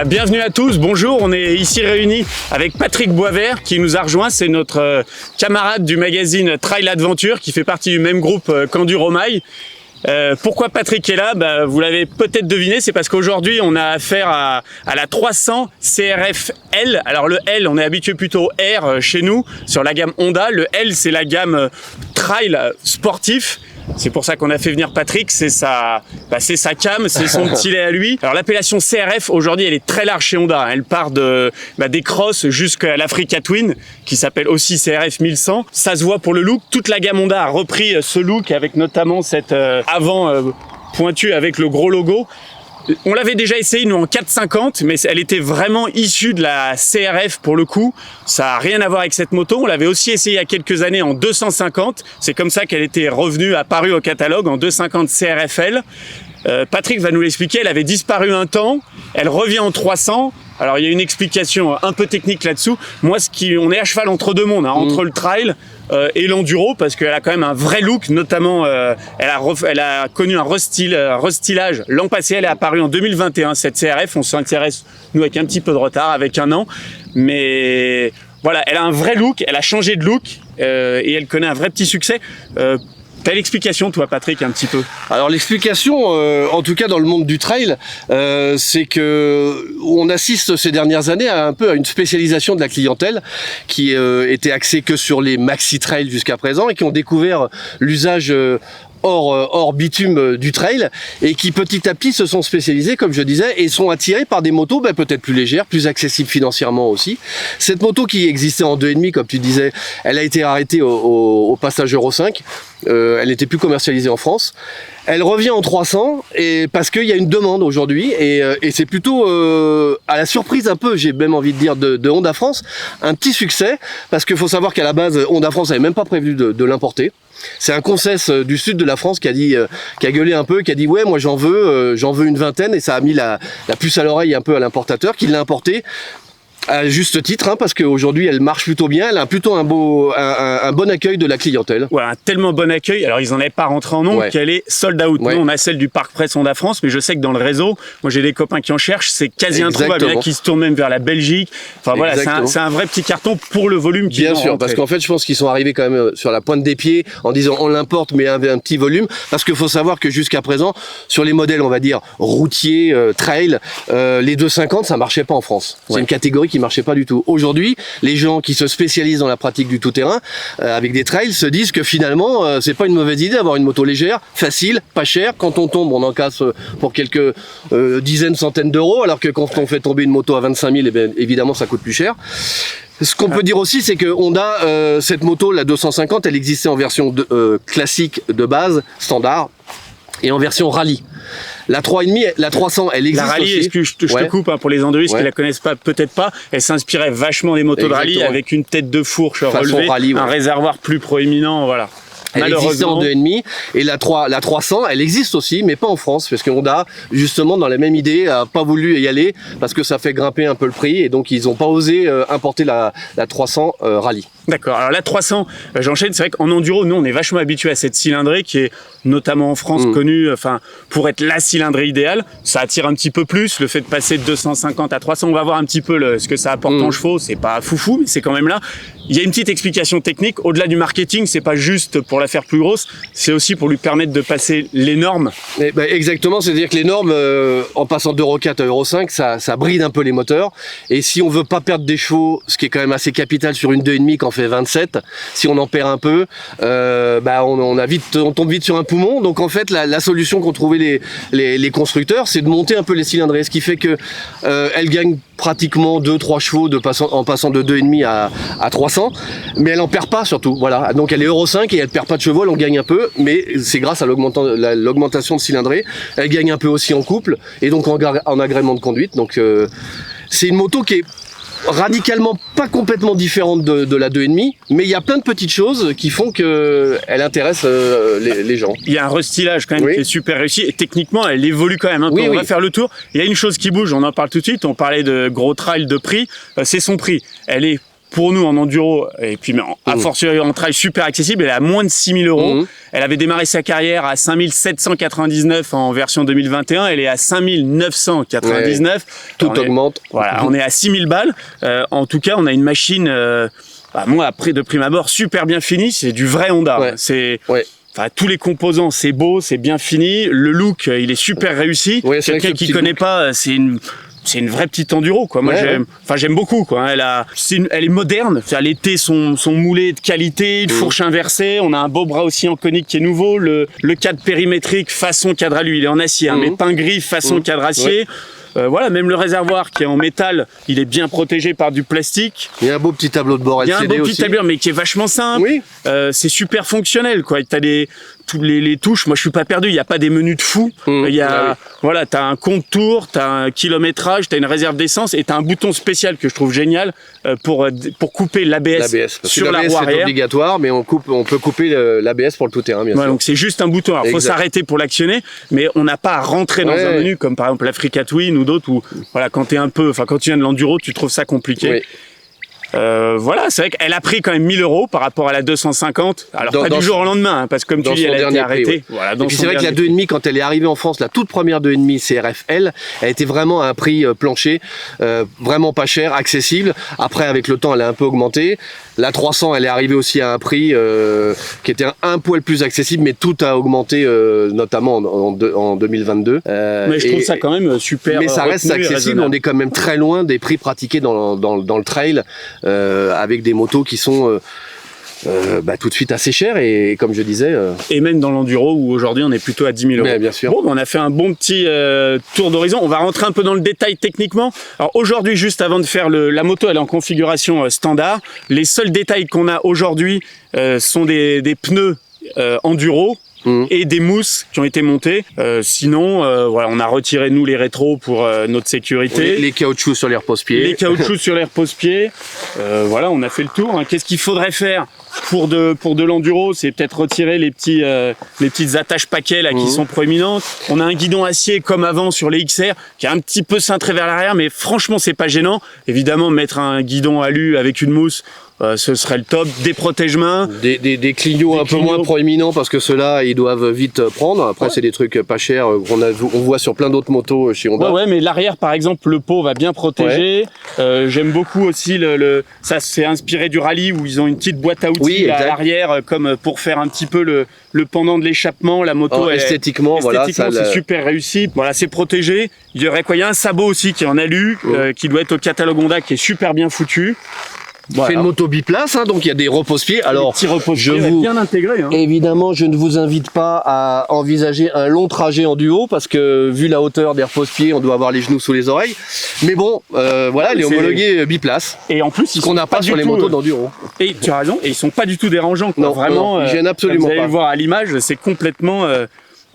Bienvenue à tous, bonjour, on est ici réunis avec Patrick Boisvert qui nous a rejoint, c'est notre camarade du magazine Trail Adventure qui fait partie du même groupe qu'Enduromail. Pourquoi Patrick est là? Vous l'avez peut-être deviné, c'est parce qu'aujourd'hui on a affaire à la 300 CRF L. Alors le L, on est habitué plutôt au R chez nous sur la gamme Honda. Le L, c'est la gamme trail sportif. C'est pour ça qu'on a fait venir Patrick, c'est sa cam, c'est son petit lait à lui. Alors l'appellation CRF aujourd'hui elle est très large chez Honda, elle part des crosses jusqu'à l'Africa Twin qui s'appelle aussi CRF 1100. Ça se voit pour le look, toute la gamme Honda a repris ce look avec notamment cette avant pointue avec le gros logo. On l'avait déjà essayé nous en 450, mais elle était vraiment issue de la CRF pour le coup. Ça n'a rien à voir avec cette moto. On l'avait aussi essayé il y a quelques années en 250. C'est comme ça qu'elle était revenue, apparue au catalogue en 250 CRFL. Patrick va nous l'expliquer. Elle avait disparu un temps. Elle revient en 300. Alors il y a une explication un peu technique là-dessous. Moi, on est à cheval entre deux mondes, entre le trail et l'enduro, parce qu'elle a quand même un vrai look, notamment elle a connu un restylage l'an passé. Elle est apparue en 2021 cette CRF. On s'intéresse nous avec un petit peu de retard, avec un an, mais voilà, elle a un vrai look, elle a changé de look et elle connaît un vrai petit succès. T'as l'explication, toi, Patrick, un petit peu? Alors l'explication, en tout cas dans le monde du trail, c'est que on assiste ces dernières années à une spécialisation de la clientèle qui était axée que sur les maxi trails jusqu'à présent et qui ont découvert l'usage hors bitume du trail et qui petit à petit se sont spécialisés, comme je disais, et sont attirés par des motos peut-être plus légères, plus accessibles financièrement aussi. Cette moto qui existait en 2,5, comme tu disais, elle a été arrêtée au passage Euro 5. Elle n'était plus commercialisée en France. Elle revient en 300 et parce qu'il y a une demande aujourd'hui et c'est plutôt à la surprise un peu, j'ai même envie de dire, de Honda France, un petit succès parce qu'il faut savoir qu'à la base Honda France n'avait même pas prévu de l'importer. C'est un concesse du sud de la France qui a gueulé un peu, qui a dit ouais moi j'en veux une vingtaine et ça a mis la puce à l'oreille un peu à l'importateur qui l'a importé. À juste titre, parce qu'aujourd'hui elle marche plutôt bien, elle a plutôt un bon accueil de la clientèle. Ouais, un tellement bon accueil, alors ils en avaient pas rentré en nombre qu'elle est sold out. Ouais. Nous on a celle du Parc Presse Honda France, mais je sais que dans le réseau, moi j'ai des copains qui en cherchent, c'est quasi introuvable, il y en a qui se tournent même vers la Belgique. Enfin voilà, c'est un vrai petit carton pour le volume qui bien sûr, parce qu'en fait je pense qu'ils sont arrivés quand même sur la pointe des pieds en disant on l'importe mais un petit volume, parce qu'il faut savoir que jusqu'à présent, sur les modèles on va dire routiers, trail, les 250 ça marchait pas en France. C'est une catégorie qui marchait pas du tout. Aujourd'hui, les gens qui se spécialisent dans la pratique du tout-terrain avec des trails se disent que finalement c'est pas une mauvaise idée d'avoir une moto légère, facile, pas chère. Quand on tombe, on en casse pour quelques dizaines, centaines d'euros, alors que quand on fait tomber une moto à 25 000, évidemment ça coûte plus cher. Ce qu'on peut dire aussi, c'est que Honda, cette moto, la 250, elle existait en version classique de base, standard, et en version rallye. La 3,5, la 300, elle existe aussi. La rallye, est-ce que je te coupe pour les enduristes qui la connaissent pas, peut-être pas, elle s'inspirait vachement des motos de rallye avec une tête de fourche relevée, un réservoir plus proéminent, voilà. Elle existait en 2,5 et la 300 elle existe aussi mais pas en France parce que Honda justement dans la même idée a pas voulu y aller parce que ça fait grimper un peu le prix et donc ils ont pas osé importer la 300 rallye. D'accord, alors la 300, j'enchaîne, c'est vrai qu'en enduro, nous on est vachement habitué à cette cylindrée qui est notamment en France connue pour être la cylindrée idéale. Ça attire un petit peu plus, le fait de passer de 250 à 300, on va voir un petit peu ce que ça apporte en chevaux, c'est pas foufou mais c'est quand même là. Il y a une petite explication technique, au-delà du marketing, c'est pas juste pour la faire plus grosse, c'est aussi pour lui permettre de passer les normes. Exactement, c'est-à-dire que les normes, en passant d'Euro 4 à Euro 5, ça bride un peu les moteurs, et si on veut pas perdre des chevaux, ce qui est quand même assez capital sur une 2,5 quand on fait 27, si on en perd un peu, on tombe vite sur un poumon, donc en fait la solution qu'ont trouvé les constructeurs, c'est de monter un peu les cylindrées, ce qui fait que elle gagne pratiquement 2-3 chevaux en passant de 2,5 à 300, mais elle en perd pas surtout, voilà. Donc elle est Euro 5 et elle perd pas de chevaux, elle en gagne un peu, mais c'est grâce à l'augmentation de cylindrée, elle gagne un peu aussi en couple et donc en agrément de conduite. Donc c'est une moto qui est radicalement pas complètement différente de la 2,5, mais il y a plein de petites choses qui font que elle intéresse les gens. Il y a un restylage quand même qui est super réussi et techniquement elle évolue quand même un peu. On va faire le tour. Il y a une chose qui bouge, on en parle tout de suite, on parlait de gros trail de prix, c'est son prix. Elle est pour nous en enduro, et puis a fortiori en trail, super accessible. Elle est à moins de 6 000 €. Elle avait démarré sa carrière à 5 799 en version 2021. Elle est à 5 999. Tout augmente. Voilà, on est à 6 000 balles. En tout cas, on a une machine, moi, après, de prime abord, super bien finie. C'est du vrai Honda. Ouais. C'est... Ouais. Enfin, tous les composants, c'est beau, c'est bien fini. Le look, il est super réussi. Ouais, quelqu'un qui connaît pas, c'est une vraie petite enduro, quoi. Moi, j'aime beaucoup, quoi. Elle est moderne. L'été sont moulés de qualité, une fourche inversée. On a un beau bras aussi en conique qui est nouveau. Le cadre périmétrique façon cadre à lui, il est en acier, mais peint gris façon cadre acier. Voilà, même le réservoir qui est en métal, il est bien protégé par du plastique. Il y a un beau petit tableau de bord LCD aussi. Il y a un beau petit tableau, mais qui est vachement simple. Oui. C'est super fonctionnel, quoi. T'as tous les touches. Moi, je suis pas perdu. Il y a pas des menus de fou. Voilà, t'as un compte-tour, t'as un kilométrage, t'as une réserve d'essence et t'as un bouton spécial que je trouve génial pour couper l'ABS sur la roue arrière. C'est obligatoire, mais on peut couper l'ABS pour le tout-terrain, bien sûr. Donc c'est juste un bouton. Alors, faut s'arrêter pour l'actionner, mais on n'a pas à rentrer dans un menu comme par exemple l'Africa Twin ou d'autres où, voilà, quand tu viens de l'enduro, tu trouves ça compliqué. Oui. Voilà, c'est vrai qu'elle a pris quand même 1 000 € par rapport à la 250. Alors pas du jour au lendemain, parce que comme tu dis, elle a été arrêtée. Oui. Voilà, et puis c'est vrai que la 2,5, quand elle est arrivée en France, la toute première 2,5 CRF-L, elle était vraiment à un prix plancher, vraiment pas cher, accessible. Après, avec le temps, elle a un peu augmenté. La 300, elle est arrivée aussi à un prix qui était un poil plus accessible, mais tout a augmenté, notamment en 2022. Mais je trouve ça quand même super. Mais ça reste accessible. On est quand même très loin des prix pratiqués dans le trail, avec des motos qui sont tout de suite assez chères et comme je disais... Et même dans l'enduro où aujourd'hui on est plutôt à 10 000 €. Mais bien sûr. Bon, on a fait un bon petit tour d'horizon. On va rentrer un peu dans le détail techniquement. Alors aujourd'hui, juste avant de faire la moto, elle est en configuration standard. Les seuls détails qu'on a aujourd'hui sont des pneus enduro. Et des mousses qui ont été montées. Sinon, voilà, on a retiré nous les rétros pour notre sécurité. Les caoutchoucs sur les repose-pieds. Les caoutchoucs sur les repose-pieds. Voilà, on a fait le tour. Qu'est-ce qu'il faudrait faire pour de l'enduro? C'est peut-être retirer les petites attaches paquets là qui sont proéminentes. On a un guidon acier comme avant sur les XR qui est un petit peu cintré vers l'arrière, mais franchement c'est pas gênant. Évidemment, mettre un guidon alu avec une mousse, ce serait le top. Des protège-mains, des clignots un peu moins proéminents parce que ceux-là ils doivent vite prendre. Après c'est des trucs pas chers on voit sur plein d'autres motos chez Honda. Ouais, mais l'arrière par exemple, le pot va bien protéger. J'aime beaucoup aussi ça c'est inspiré du rallye où ils ont une petite boîte à outils à l'arrière comme pour faire un petit peu le pendant de l'échappement. La moto esthétiquement c'est super réussi. Voilà, c'est protégé. Il y a un sabot aussi qui est en alu qui doit être au catalogue Honda, qui est super bien foutu. Voilà. C'est une moto biplace, donc il y a des repose-pieds. Alors, bien intégré. Évidemment, je ne vous invite pas à envisager un long trajet en duo parce que vu la hauteur des repose-pieds, on doit avoir les genoux sous les oreilles. Mais bon, voilà, les homologués biplace. Et en plus, ce qu'on n'a pas sur les motos d'enduro. Et tu as raison, et ils sont pas du tout dérangeants. Quoi. Non, vraiment, ils gênent absolument pas. Vous allez le voir à l'image, c'est complètement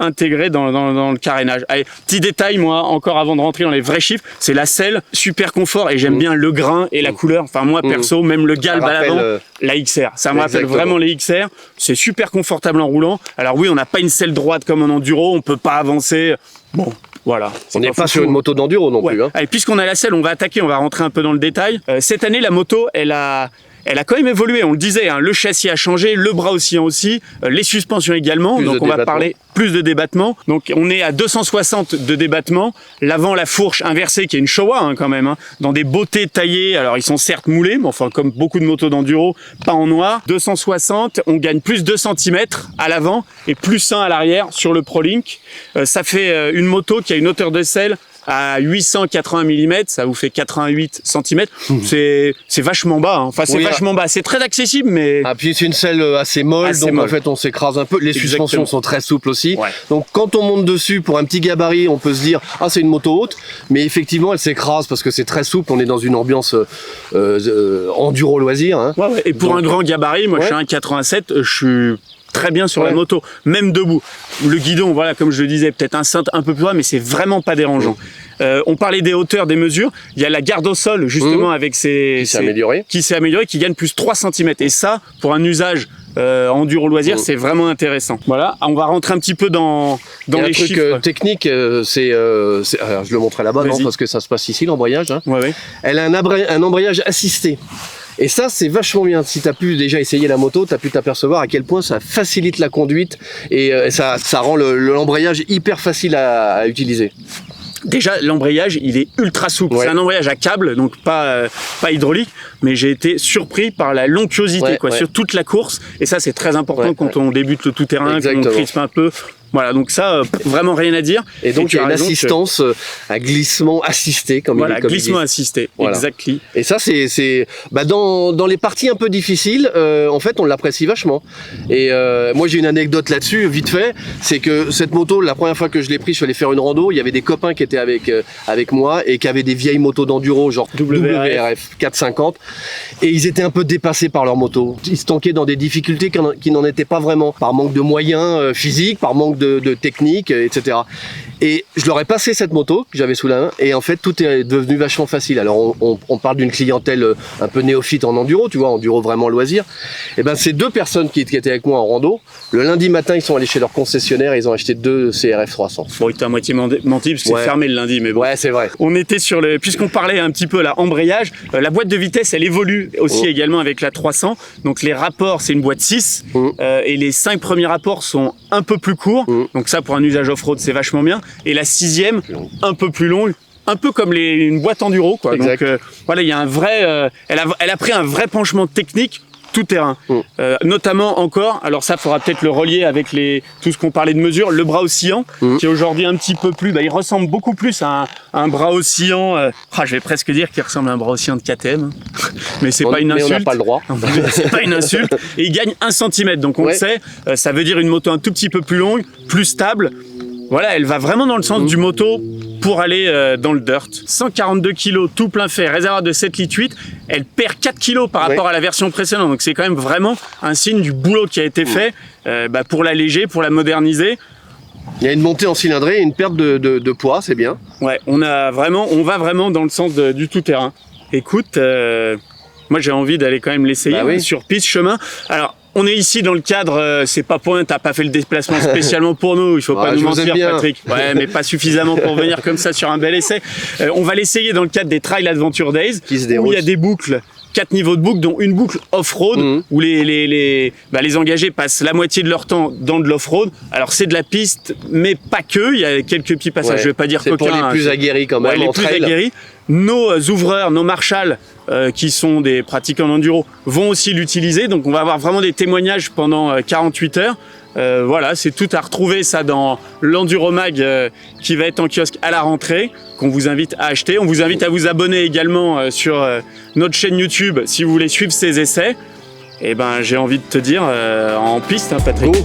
intégré dans le carénage. Allez, petit détail, moi, encore avant de rentrer dans les vrais chiffres, c'est la selle, super confort, et j'aime bien le grain et la couleur. Enfin, moi, perso, même le galbe à l'avant, la XR. Ça me rappelle vraiment les XR. C'est super confortable en roulant. Alors oui, on n'a pas une selle droite comme en enduro, on peut pas avancer. Bon, voilà. On n'est pas sur une moto d'enduro non plus. Allez, puisqu'on a la selle, on va attaquer, on va rentrer un peu dans le détail. Cette année, la moto, elle a quand même évolué, on le disait, le châssis a changé, le bras oscillant aussi, les suspensions également, donc on va parler plus de débattement. Donc on est à 260 de débattement, l'avant la fourche inversée qui est une Showa quand même, dans des bottées taillées, alors ils sont certes moulés, mais enfin comme beaucoup de motos d'enduro, pas en noir. 260, on gagne plus 2 cm à l'avant et plus 1 à l'arrière sur le ProLink. Ça fait une moto qui a une hauteur de selle à 880 mm, ça vous fait 88 cm. C'est vachement bas. Enfin, c'est vachement bas. C'est très accessible, mais... Ah, puis c'est une selle assez molle, en fait, on s'écrase un peu. Les suspensions sont très souples aussi. Ouais. Donc, quand on monte dessus, pour un petit gabarit, on peut se dire, c'est une moto haute. Mais effectivement, elle s'écrase parce que c'est très souple. On est dans une ambiance enduro loisir. Et pour un grand gabarit, moi, je suis un 1,87, je suis très bien sur la moto, même debout. Le guidon, voilà, comme je le disais, peut-être un cintre un peu plus bas, mais c'est vraiment pas dérangeant. On parlait des hauteurs, des mesures. Il y a la garde au sol, justement, avec qui s'est améliorée, qui gagne plus 3 cm. Et ça, pour un usage enduro loisir, c'est vraiment intéressant. Voilà, on va rentrer un petit peu dans les chiffres. Un truc technique, alors je le montrerai là-bas, non, parce que ça se passe ici, l'embrayage. Elle a un embrayage assisté. Et ça, c'est vachement bien. Si tu as pu déjà essayer la moto, tu as pu t'apercevoir à quel point ça facilite la conduite et ça rend l'embrayage hyper facile à utiliser. Déjà, l'embrayage, il est ultra souple. Ouais. C'est un embrayage à câble, donc pas hydraulique, mais j'ai été surpris par la l'onctuosité sur toute la course. Et ça, c'est très important quand on débute le tout-terrain, qu'on crispe un peu. Voilà, donc ça, vraiment rien à dire. Et donc, il y a une assistance à glissement assisté, comme voilà, glissement assisté, voilà. Exactly. Et ça, c'est dans les parties un peu difficiles, en fait, on l'apprécie vachement. Et moi, j'ai une anecdote là-dessus, vite fait. C'est que cette moto, la première fois que je l'ai prise, je suis allé faire une rando. Il y avait des copains qui étaient avec moi et qui avaient des vieilles motos d'enduro, genre WRF 450. Et ils étaient un peu dépassés par leur moto. Ils se tankaient dans des difficultés qui n'en étaient pas vraiment, par manque de moyens physiques, par manque de technique, etc. Et je leur ai passé cette moto que j'avais sous la main et en fait tout est devenu vachement facile. Alors on parle d'une clientèle un peu néophyte en enduro, tu vois, enduro vraiment loisir. Et ben ces deux personnes qui étaient avec moi en rando, le lundi matin ils sont allés chez leur concessionnaire et ils ont acheté 2 CRF 300. Bon, il t'a à moitié menti parce que c'est fermé le lundi, mais bon. Ouais, c'est vrai. On était sur puisqu'on parlait un petit peu là, embrayage, la boîte de vitesse elle évolue aussi également avec la 300. Donc les rapports c'est une boîte 6 et les 5 premiers rapports sont un peu plus courts. Donc ça pour un usage off-road c'est vachement bien. Et la 6e, un peu plus longue, un peu comme une boîte enduro, quoi. Exact. Donc voilà, il y a un vrai, elle a pris un vrai penchement technique tout terrain, notamment encore. Alors ça, faudra peut-être le relier avec tout ce qu'on parlait de mesure. Le bras oscillant, qui est aujourd'hui un petit peu plus, il ressemble beaucoup plus à un bras oscillant. Je vais presque dire qu'il ressemble à un bras oscillant de KTM, mais c'est pas une insulte. Mais on n'a pas le droit. C'est pas une insulte. Et il gagne 1 cm, donc on le sait. Ça veut dire une moto un tout petit peu plus longue, plus stable. Voilà, elle va vraiment dans le sens du moto pour aller dans le dirt. 142 kg tout plein fait, réservoir de 7,8 litres. Elle perd 4 kg par rapport à la version précédente. Donc c'est quand même vraiment un signe du boulot qui a été fait pour l'alléger, pour la moderniser. Il y a une montée en cylindrée et une perte de poids, c'est bien. Ouais, on va vraiment dans le sens du tout-terrain. Écoute, moi j'ai envie d'aller quand même l'essayer sur piste, chemin. Alors, on est ici dans le cadre, c'est pas pour rien, t'as pas fait le déplacement spécialement pour nous, il faut pas nous mentir Patrick. Ouais, mais pas suffisamment pour venir comme ça sur un bel essai. On va l'essayer dans le cadre des Trail Adventure Days, où il y a des boucles, 4 niveaux de boucles, dont une boucle off-road, où les engagés passent la moitié de leur temps dans de l'off-road. Alors c'est de la piste, mais pas que, il y a quelques petits passages, je vais pas dire coquins. C'est pour les plus aguerris quand même, les plus aguerris. Nos ouvreurs, nos marshals, qui sont des pratiquants d'enduro, vont aussi l'utiliser. Donc on va avoir vraiment des témoignages pendant 48 heures. Voilà, c'est tout à retrouver ça dans l'Enduro Mag qui va être en kiosque à la rentrée, qu'on vous invite à acheter. On vous invite à vous abonner également sur notre chaîne YouTube si vous voulez suivre ces essais. Et ben j'ai envie de te dire en piste, hein, Patrick.